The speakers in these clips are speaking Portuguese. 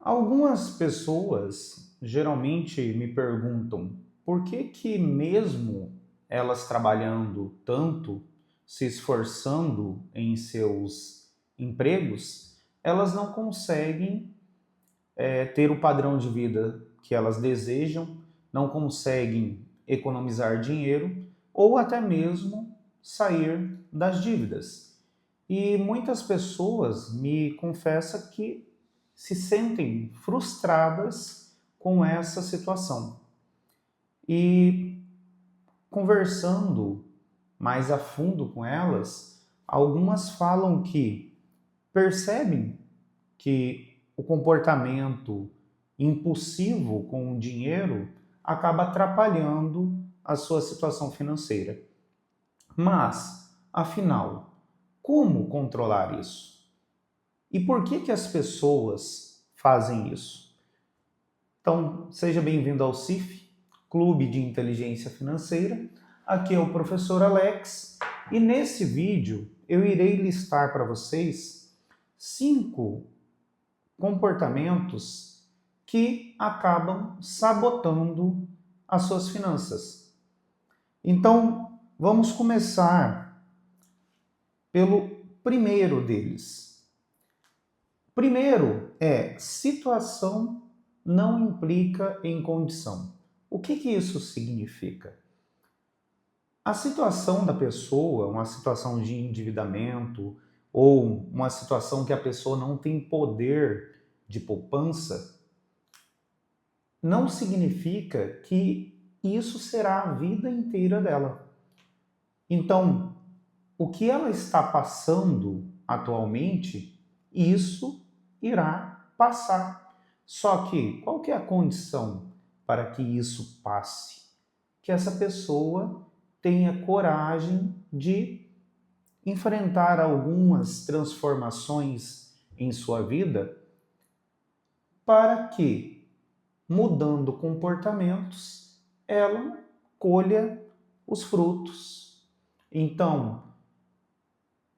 Algumas pessoas geralmente me perguntam por que que mesmo elas trabalhando tanto, se esforçando em seus empregos, elas não conseguem ter o padrão de vida que elas desejam, não conseguem economizar dinheiro ou até mesmo sair das dívidas. E muitas pessoas me confessam que se sentem frustradas com essa situação. E conversando mais a fundo com elas, algumas falam que percebem que o comportamento impulsivo com o dinheiro acaba atrapalhando a sua situação financeira. Mas, afinal, como controlar isso? E por que que as pessoas fazem isso? Então, seja bem-vindo ao CIF, Clube de Inteligência Financeira. Aqui é o professor Alex e nesse vídeo eu irei listar para vocês 5 comportamentos que acabam sabotando as suas finanças. Então, vamos começar pelo primeiro deles. Primeiro é situação não implica em condição. O que que isso significa? A situação da pessoa, uma situação de endividamento ou uma situação que a pessoa não tem poder de poupança, não significa que isso será a vida inteira dela. Então, o que ela está passando atualmente, isso irá passar. Só que qual que é a condição para que isso passe? Que essa pessoa tenha coragem de enfrentar algumas transformações em sua vida para que, mudando comportamentos, ela colha os frutos. Então,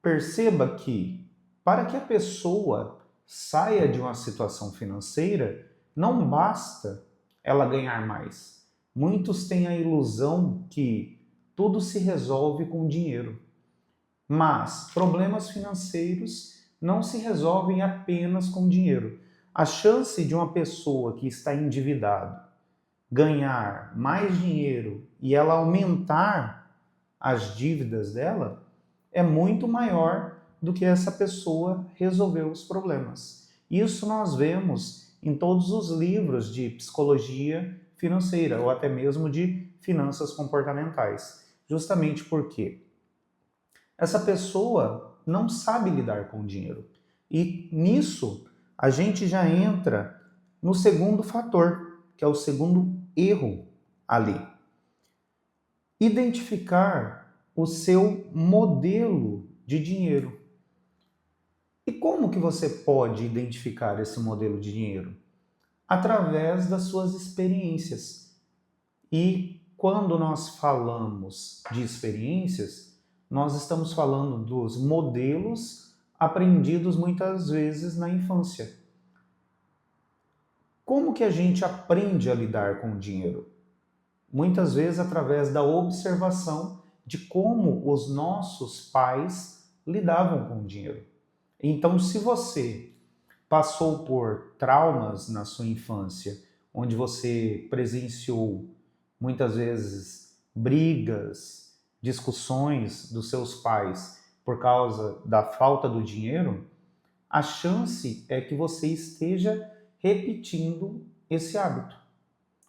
perceba que, para que a pessoa saia de uma situação financeira, não basta ela ganhar mais. Muitos têm a ilusão que tudo se resolve com dinheiro. Mas problemas financeiros não se resolvem apenas com dinheiro. A chance de uma pessoa que está endividada ganhar mais dinheiro e ela aumentar as dívidas dela é muito maior do que essa pessoa resolver os problemas. Isso nós vemos em todos os livros de psicologia financeira ou até mesmo de finanças comportamentais. Justamente porque essa pessoa não sabe lidar com o dinheiro. E nisso a gente já entra no segundo fator, que é o segundo erro ali. Identificar o seu modelo de dinheiro. E como que você pode identificar esse modelo de dinheiro? Através das suas experiências. E quando nós falamos de experiências, nós estamos falando dos modelos aprendidos muitas vezes na infância. Como que a gente aprende a lidar com o dinheiro? Muitas vezes através da observação de como os nossos pais lidavam com o dinheiro. Então, se você passou por traumas na sua infância, onde você presenciou muitas vezes brigas, discussões dos seus pais por causa da falta do dinheiro, a chance é que você esteja repetindo esse hábito,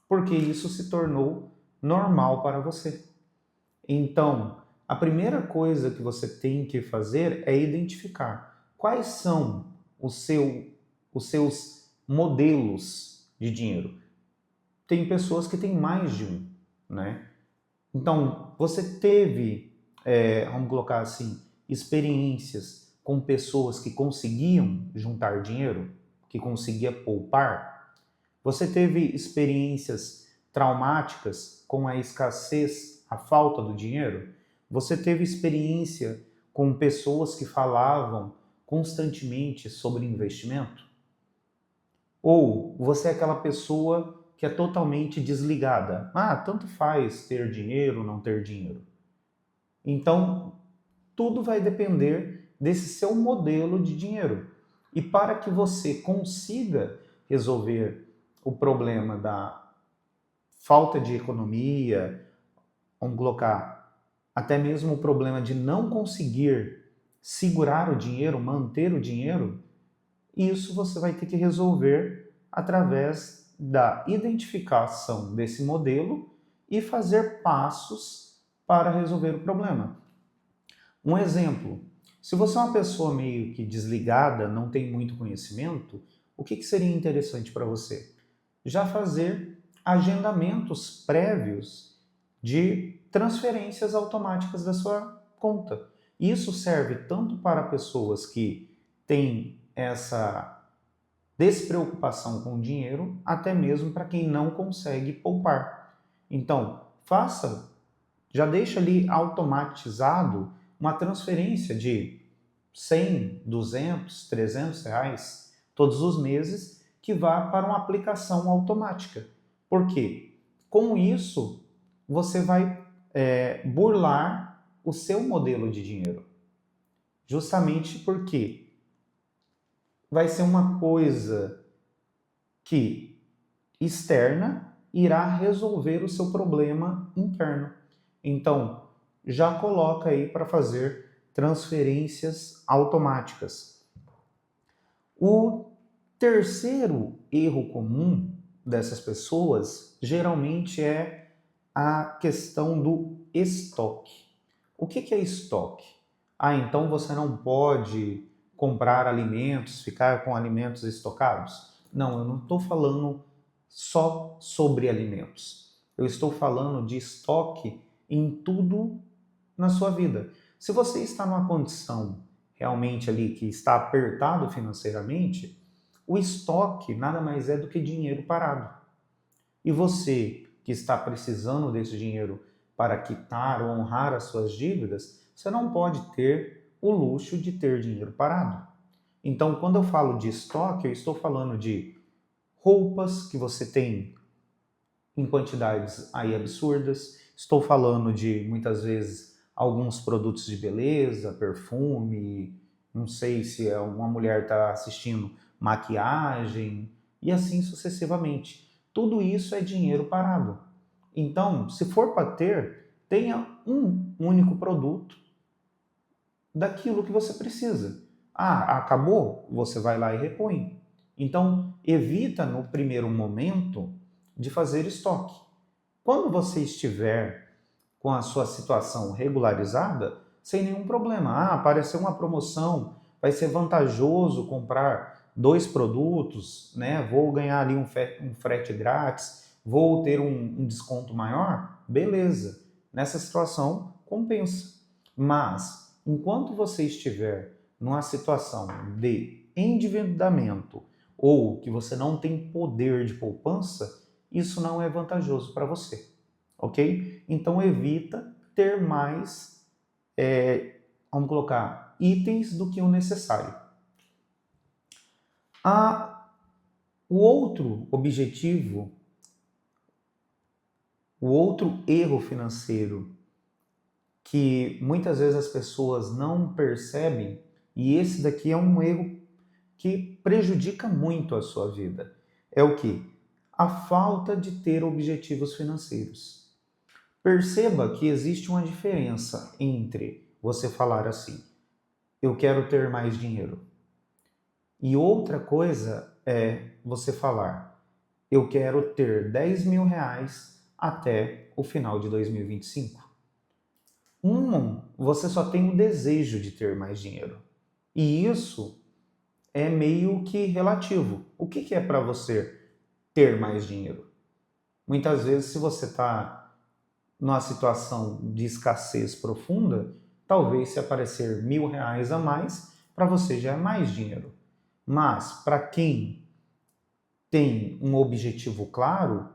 porque isso se tornou normal para você. Então, a primeira coisa que você tem que fazer é identificar quais são os seus modelos de dinheiro. Tem pessoas que têm mais de um, né? Então, você teve, vamos colocar assim, experiências com pessoas que conseguiam juntar dinheiro, que conseguia poupar? Você teve experiências traumáticas com a escassez, a falta do dinheiro? Você teve experiência com pessoas que falavam constantemente sobre investimento? Ou você é aquela pessoa que é totalmente desligada. Ah, tanto faz ter dinheiro ou não ter dinheiro. Então, tudo vai depender desse seu modelo de dinheiro. E para que você consiga resolver o problema da falta de economia, vamos colocar até mesmo o problema de não conseguir segurar o dinheiro, manter o dinheiro, isso você vai ter que resolver através da identificação desse modelo e fazer passos para resolver o problema. Um exemplo, se você é uma pessoa meio que desligada, não tem muito conhecimento, o que seria interessante para você? Já fazer agendamentos prévios de transferências automáticas da sua conta. Isso serve tanto para pessoas que têm essa despreocupação com o dinheiro, até mesmo para quem não consegue poupar. Então, já deixa ali automatizado uma transferência de 100, 200, 300 reais todos os meses que vá para uma aplicação automática. Por quê? Com isso, você vai burlar o seu modelo de dinheiro. Justamente porque vai ser uma coisa que externa irá resolver o seu problema interno. Então, já coloca aí para fazer transferências automáticas. O terceiro erro comum dessas pessoas geralmente é a questão do estoque. O que é estoque? Ah, então você não pode comprar alimentos, ficar com alimentos estocados? Não, eu não estou falando só sobre alimentos. Eu estou falando de estoque em tudo na sua vida. Se você está numa condição realmente ali que está apertado financeiramente, o estoque nada mais é do que dinheiro parado. E você que está precisando desse dinheiro para quitar ou honrar as suas dívidas, você não pode ter o luxo de ter dinheiro parado. Então, quando eu falo de estoque, eu estou falando de roupas que você tem em quantidades aí absurdas. Estou falando de, muitas vezes, alguns produtos de beleza, perfume, não sei se uma mulher está assistindo, maquiagem, e assim sucessivamente. Tudo isso é dinheiro parado. Então, se for para ter, tenha um único produto daquilo que você precisa. Ah, acabou? Você vai lá e repõe. Então, evita no primeiro momento de fazer estoque. Quando você estiver com a sua situação regularizada, sem nenhum problema. Ah, apareceu uma promoção, vai ser vantajoso comprar 2 produtos, né? Vou ganhar ali um frete grátis, vou ter um desconto maior, beleza. Nessa situação, compensa. Mas, enquanto você estiver numa situação de endividamento ou que você não tem poder de poupança, isso não é vantajoso para você, ok? Então evita ter mais, vamos colocar, itens do que o necessário. O outro objetivo, o outro erro financeiro que muitas vezes as pessoas não percebem, e esse daqui é um erro que prejudica muito a sua vida, é o que? A falta de ter objetivos financeiros. Perceba que existe uma diferença entre você falar assim, eu quero ter mais dinheiro, e outra coisa é você falar, eu quero ter 10 mil reais até o final de 2025. Você só tem o desejo de ter mais dinheiro. E isso é meio que relativo. O que é para você ter mais dinheiro? Muitas vezes, se você está numa situação de escassez profunda, talvez se aparecer 1.000 reais a mais, para você já é mais dinheiro. Mas para quem tem um objetivo claro,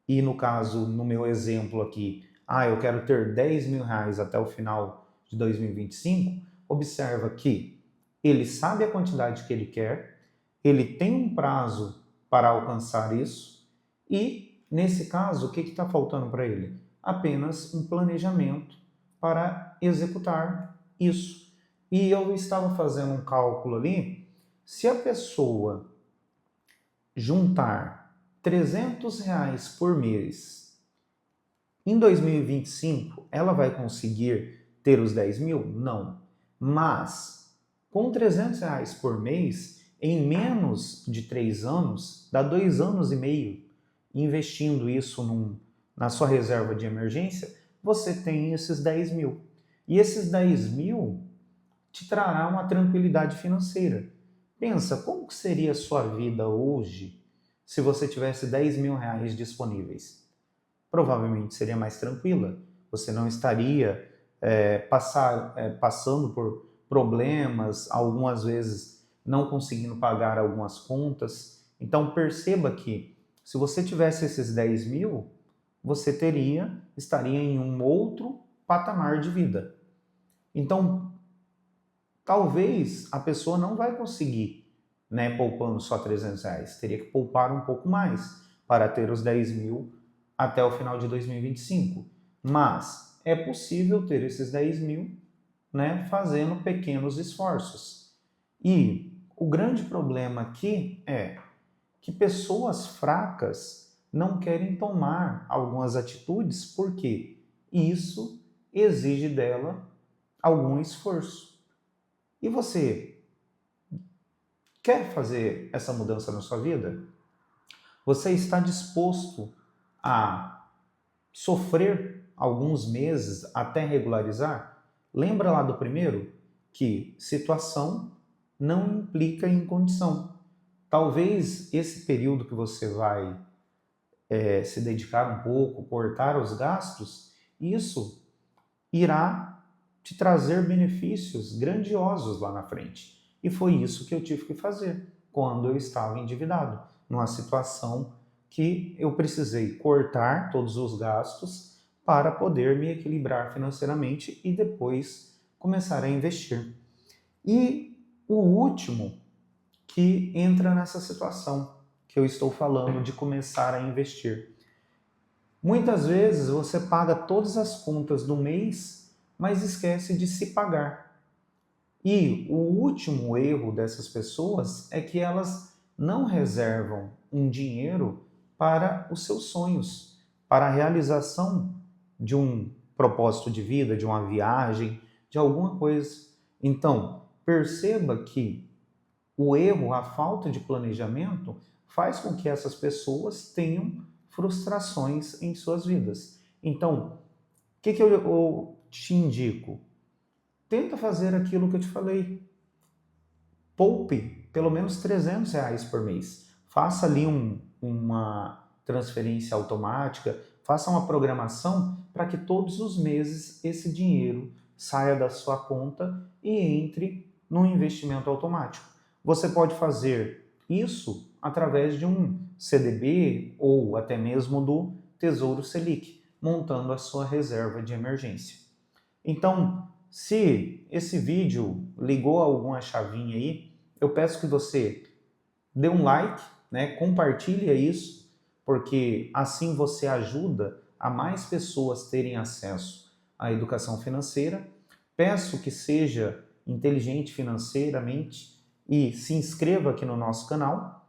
e no caso, no meu exemplo aqui, eu quero ter 10 mil reais até o final de 2025, observa que ele sabe a quantidade que ele quer, ele tem um prazo para alcançar isso e, nesse caso, o que está faltando para ele? Apenas um planejamento para executar isso. E eu estava fazendo um cálculo ali, se a pessoa juntar R$ 300 por mês, em 2025 ela vai conseguir ter os 10 mil? Não. Mas com R$ 300 por mês, em menos de 3 anos, dá 2 anos e meio, investindo isso na sua reserva de emergência, você tem esses 10 mil. E esses 10 mil te trará uma tranquilidade financeira. Pensa, como que seria a sua vida hoje se você tivesse R$ 10 mil disponíveis? Provavelmente seria mais tranquila. Você não estaria passando por problemas, algumas vezes não conseguindo pagar algumas contas. Então perceba que se você tivesse esses 10 mil, você estaria em um outro patamar de vida. Então, talvez a pessoa não vai conseguir, né, poupando só R$ 300. Teria que poupar um pouco mais para ter os 10 mil até o final de 2025. Mas é possível ter esses 10 mil, né, fazendo pequenos esforços. E o grande problema aqui é que pessoas fracas não querem tomar algumas atitudes porque isso exige dela algum esforço. E você quer fazer essa mudança na sua vida? Você está disposto a sofrer alguns meses até regularizar? Lembra lá do primeiro? Que situação não implica em condição. Talvez esse período que você vai se dedicar um pouco, cortar os gastos, isso irá te trazer benefícios grandiosos lá na frente. E foi isso que eu tive que fazer quando eu estava endividado, numa situação que eu precisei cortar todos os gastos para poder me equilibrar financeiramente e depois começar a investir. E o último que entra nessa situação que eu estou falando de começar a investir. Muitas vezes você paga todas as contas do mês, mas esquece de se pagar. E o último erro dessas pessoas é que elas não reservam um dinheiro para os seus sonhos, para a realização de um propósito de vida, de uma viagem, de alguma coisa. Então, perceba que o erro, a falta de planejamento, faz com que essas pessoas tenham frustrações em suas vidas. Então, o que eu te indico? Tenta fazer aquilo que eu te falei. Poupe pelo menos R$ 300 por mês. Faça ali uma transferência automática, faça uma programação para que todos os meses esse dinheiro saia da sua conta e entre num investimento automático. Você pode fazer isso através de um CDB ou até mesmo do Tesouro Selic, montando a sua reserva de emergência. Então, se esse vídeo ligou alguma chavinha aí, eu peço que você dê um like, né, compartilhe isso, porque assim você ajuda a mais pessoas terem acesso à educação financeira. Peço que seja inteligente financeiramente e se inscreva aqui no nosso canal.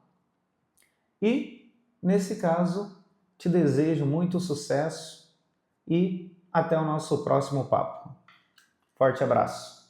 E, nesse caso, te desejo muito sucesso e até o nosso próximo papo. Forte abraço!